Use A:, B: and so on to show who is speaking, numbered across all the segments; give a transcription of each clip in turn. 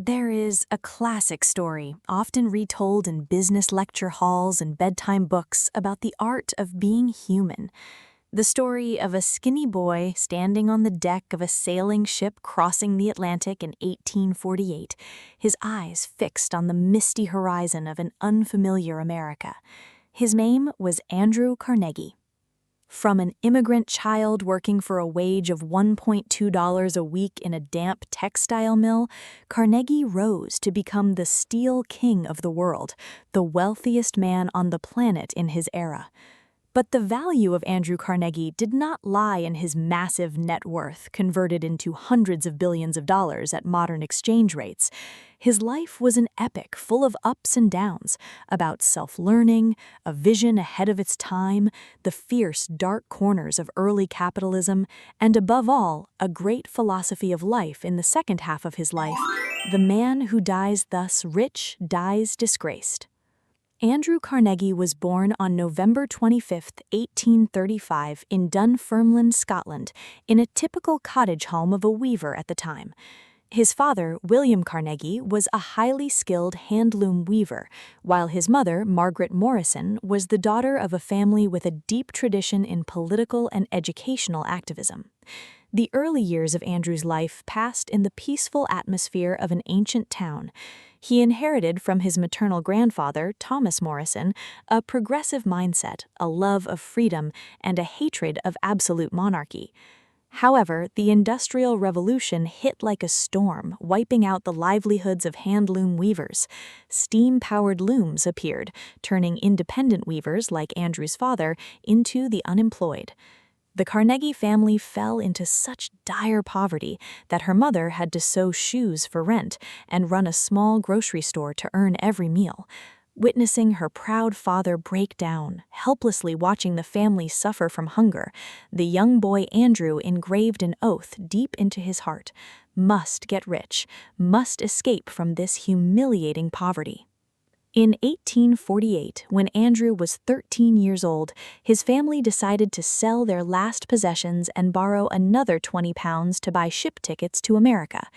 A: There is a classic story, often retold in business lecture halls and bedtime books, about the art of being human. The story of a skinny boy standing on the deck of a sailing ship crossing the Atlantic in 1848, his eyes fixed on the misty horizon of an unfamiliar America. His name was Andrew Carnegie. From an immigrant child working for a wage of $1.2 a week in a damp textile mill, Carnegie rose to become the steel king of the world, the wealthiest man on the planet in his era. But the value of Andrew Carnegie did not lie in his massive net worth, converted into hundreds of billions of dollars at modern exchange rates. His life was an epic full of ups and downs, about self-learning, a vision ahead of its time, the fierce, dark corners of early capitalism, and above all, a great philosophy of life in the second half of his life: the man who dies thus rich dies disgraced. Andrew Carnegie was born on November 25, 1835, in Dunfermline, Scotland, in a typical cottage home of a weaver at the time. His father, William Carnegie, was a highly skilled handloom weaver, while his mother, Margaret Morrison, was the daughter of a family with a deep tradition in political and educational activism. The early years of Andrew's life passed in the peaceful atmosphere of an ancient town. He inherited from his maternal grandfather, Thomas Morrison, a progressive mindset, a love of freedom, and a hatred of absolute monarchy. However, the Industrial Revolution hit like a storm, wiping out the livelihoods of handloom weavers. Steam-powered looms appeared, turning independent weavers like Andrew's father into the unemployed. The Carnegie family fell into such dire poverty that her mother had to sew shoes for rent and run a small grocery store to earn every meal. Witnessing her proud father break down, helplessly watching the family suffer from hunger, the young boy Andrew engraved an oath deep into his heart: must get rich, must escape from this humiliating poverty. In 1848, when Andrew was 13 years old, his family decided to sell their last possessions and borrow another £20 to buy ship tickets to America.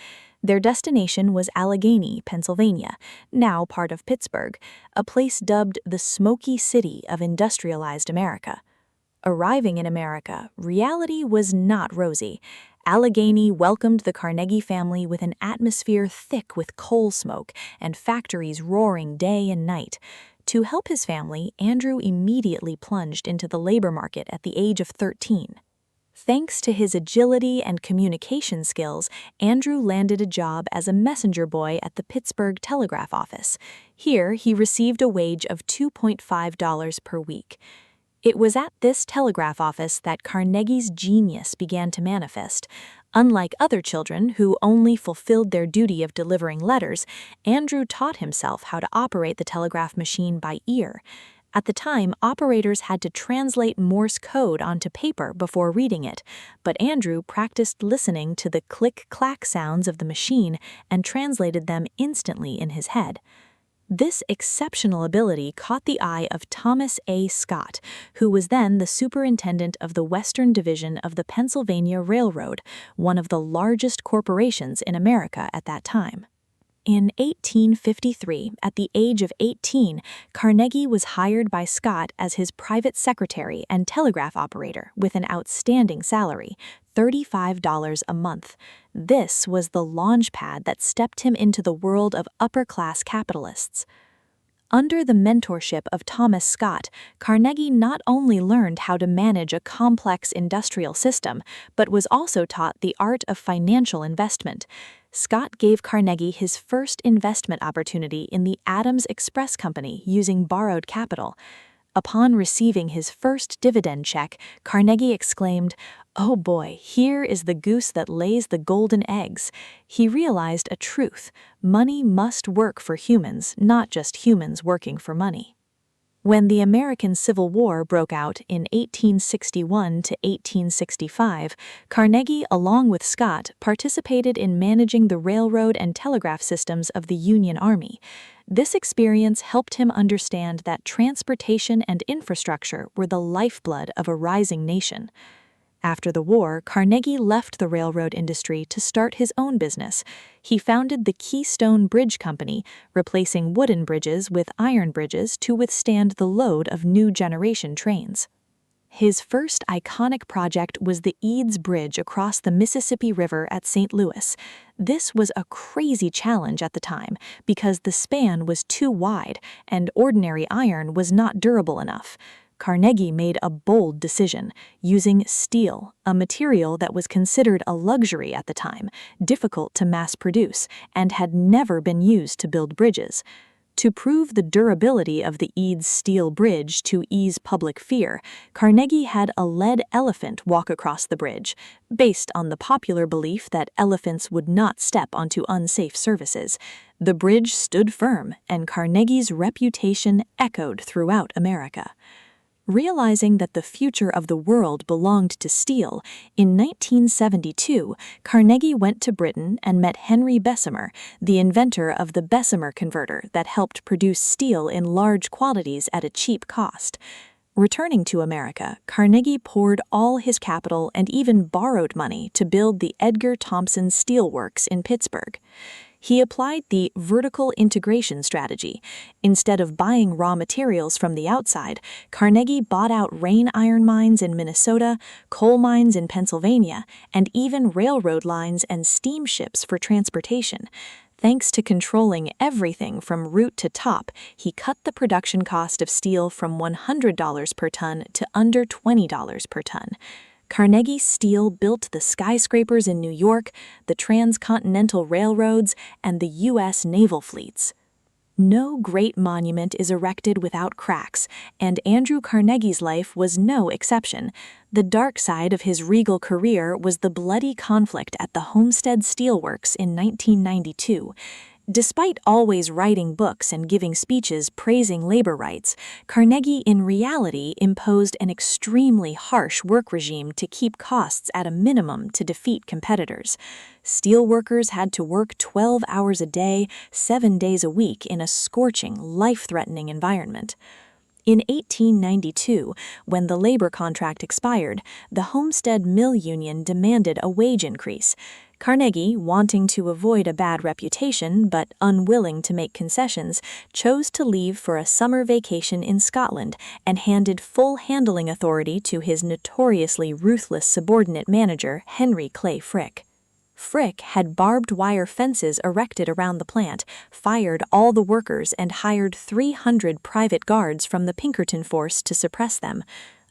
A: Their destination was Allegheny, Pennsylvania, now part of Pittsburgh, a place dubbed the Smoky City of industrialized America. Arriving in America, reality was not rosy. Allegheny welcomed the Carnegie family with an atmosphere thick with coal smoke and factories roaring day and night. To help his family, Andrew immediately plunged into the labor market at the age of 13. Thanks to his agility and communication skills, Andrew landed a job as a messenger boy at the Pittsburgh Telegraph office. Here, he received a wage of $2.5 per week. It was at this telegraph office that Carnegie's genius began to manifest. Unlike other children who only fulfilled their duty of delivering letters, Andrew taught himself how to operate the telegraph machine by ear. At the time, operators had to translate Morse code onto paper before reading it, but Andrew practiced listening to the click-clack sounds of the machine and translated them instantly in his head. This exceptional ability caught the eye of Thomas A. Scott, who was then the superintendent of the Western Division of the Pennsylvania Railroad, one of the largest corporations in America at that time. In 1853, at the age of 18, Carnegie was hired by Scott as his private secretary and telegraph operator with an outstanding salary, $35 a month. This was the launchpad that stepped him into the world of upper-class capitalists. Under the mentorship of Thomas Scott, Carnegie not only learned how to manage a complex industrial system, but was also taught the art of financial investment. Scott gave Carnegie his first investment opportunity in the Adams Express Company using borrowed capital. Upon receiving his first dividend check, Carnegie exclaimed, "Oh boy, here is the goose that lays the golden eggs." He realized a truth: money must work for humans, not just humans working for money. When the American Civil War broke out in 1861 to 1865, Carnegie, along with Scott, participated in managing the railroad and telegraph systems of the Union Army. This experience helped him understand that transportation and infrastructure were the lifeblood of a rising nation. After the war, Carnegie left the railroad industry to start his own business. He founded the Keystone Bridge Company, replacing wooden bridges with iron bridges to withstand the load of new generation trains. His first iconic project was the Eads Bridge across the Mississippi River at St. Louis. This was a crazy challenge at the time because the span was too wide and ordinary iron was not durable enough. Carnegie made a bold decision, using steel, a material that was considered a luxury at the time, difficult to mass produce, and had never been used to build bridges. To prove the durability of the Eads steel bridge to ease public fear, Carnegie had a lead elephant walk across the bridge, based on the popular belief that elephants would not step onto unsafe surfaces. The bridge stood firm, and Carnegie's reputation echoed throughout America. Realizing that the future of the world belonged to steel, in 1972, Carnegie went to Britain and met Henry Bessemer, the inventor of the Bessemer converter that helped produce steel in large quantities at a cheap cost. Returning to America, Carnegie poured all his capital and even borrowed money to build the Edgar Thomson Steel Works in Pittsburgh. He applied the vertical integration strategy. Instead of buying raw materials from the outside, Carnegie bought out Rain iron mines in Minnesota, coal mines in Pennsylvania, and even railroad lines and steamships for transportation. Thanks to controlling everything from root to top, he cut the production cost of steel from $100 per ton to under $20 per ton. Carnegie Steel built the skyscrapers in New York, the transcontinental railroads, and the U.S. naval fleets. No great monument is erected without cracks, and Andrew Carnegie's life was no exception. The dark side of his regal career was the bloody conflict at the Homestead Steel Works in 1992. Despite always writing books and giving speeches praising labor rights, Carnegie in reality imposed an extremely harsh work regime to keep costs at a minimum to defeat competitors. Steelworkers had to work 12 hours a day, 7 days a week in a scorching, life-threatening environment. In 1892, when the labor contract expired, the Homestead Mill Union demanded a wage increase. Carnegie, wanting to avoid a bad reputation but unwilling to make concessions, chose to leave for a summer vacation in Scotland and handed full handling authority to his notoriously ruthless subordinate manager, Henry Clay Frick. Frick had barbed wire fences erected around the plant, fired all the workers, and hired 300 private guards from the Pinkerton force to suppress them.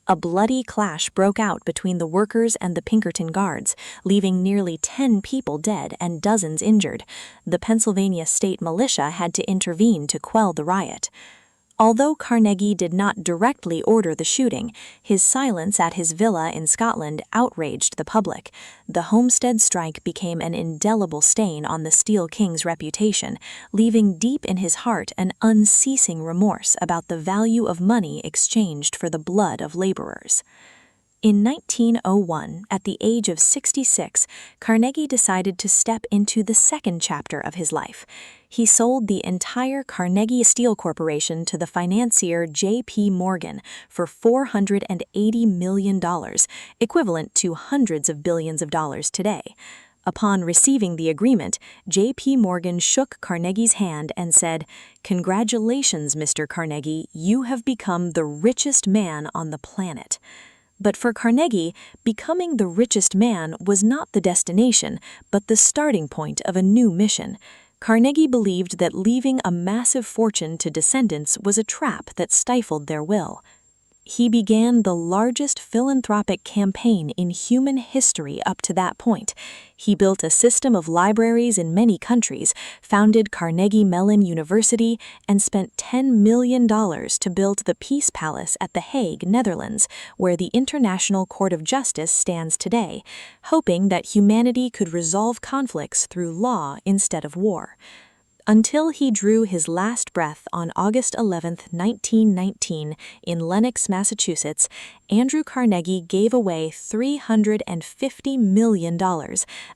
A: A bloody clash broke out between the workers and the Pinkerton guards, leaving nearly 10 people dead and dozens injured. The Pennsylvania State Militia had to intervene to quell the riot. Although Carnegie did not directly order the shooting, his silence at his villa in Scotland outraged the public. The Homestead strike became an indelible stain on the Steel King's reputation, leaving deep in his heart an unceasing remorse about the value of money exchanged for the blood of laborers. In 1901, at the age of 66, Carnegie decided to step into the second chapter of his life. He sold the entire Carnegie Steel Corporation to the financier J.P. Morgan for $480 million, equivalent to hundreds of billions of dollars today. Upon receiving the agreement, J.P. Morgan shook Carnegie's hand and said, "Congratulations, Mr. Carnegie, you have become the richest man on the planet." But for Carnegie, becoming the richest man was not the destination, but the starting point of a new mission. Carnegie believed that leaving a massive fortune to descendants was a trap that stifled their will. He began the largest philanthropic campaign in human history up to that point. He built a system of libraries in many countries, founded Carnegie Mellon University, and spent $10 million to build the Peace Palace at The Hague, Netherlands, where the International Court of Justice stands today, hoping that humanity could resolve conflicts through law instead of war. Until he drew his last breath on August 11, 1919, in Lenox, Massachusetts, Andrew Carnegie gave away $350 million,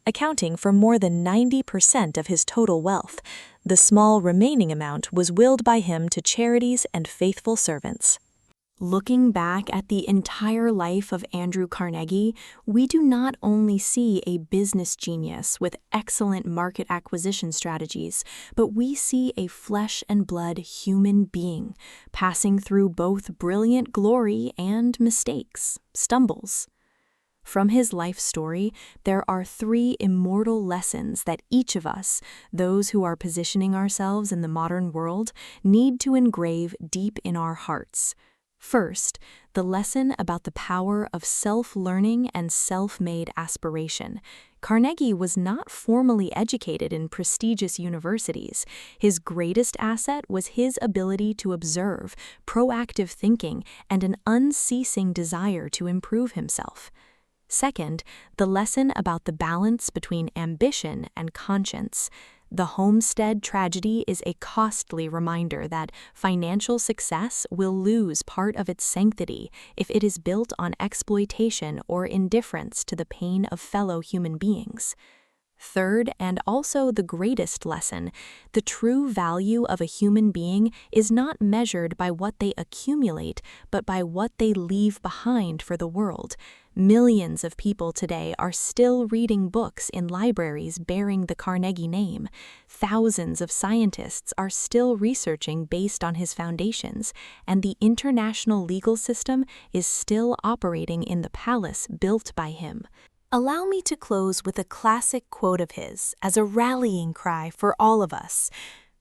A: accounting for more than 90% of his total wealth. The small remaining amount was willed by him to charities and faithful servants. Looking back at the entire life of Andrew Carnegie, we do not only see a business genius with excellent market acquisition strategies, but we see a flesh and blood human being, passing through both brilliant glory and mistakes, stumbles. From his life story, there are 3 immortal lessons that each of us, those who are positioning ourselves in the modern world, need to engrave deep in our hearts. First, the lesson about the power of self-learning and self-made aspiration. Carnegie was not formally educated in prestigious universities. His greatest asset was his ability to observe, proactive thinking, and an unceasing desire to improve himself. Second, the lesson about the balance between ambition and conscience. The Homestead tragedy is a costly reminder that financial success will lose part of its sanctity if it is built on exploitation or indifference to the pain of fellow human beings. Third, and also the greatest lesson, the true value of a human being is not measured by what they accumulate, but by what they leave behind for the world. Millions of people today are still reading books in libraries bearing the Carnegie name. Thousands of scientists are still researching based on his foundations, and the international legal system is still operating in the palace built by him. Allow me to close with a classic quote of his as a rallying cry for all of us.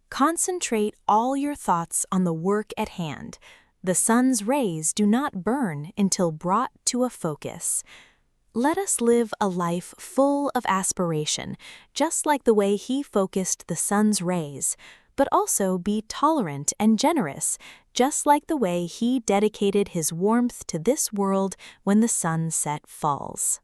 A: Concentrate all your thoughts on the work at hand. The sun's rays do not burn until brought to a focus. Let us live a life full of aspiration, just like the way he focused the sun's rays, but also be tolerant and generous, just like the way he dedicated his warmth to this world when the sunset falls.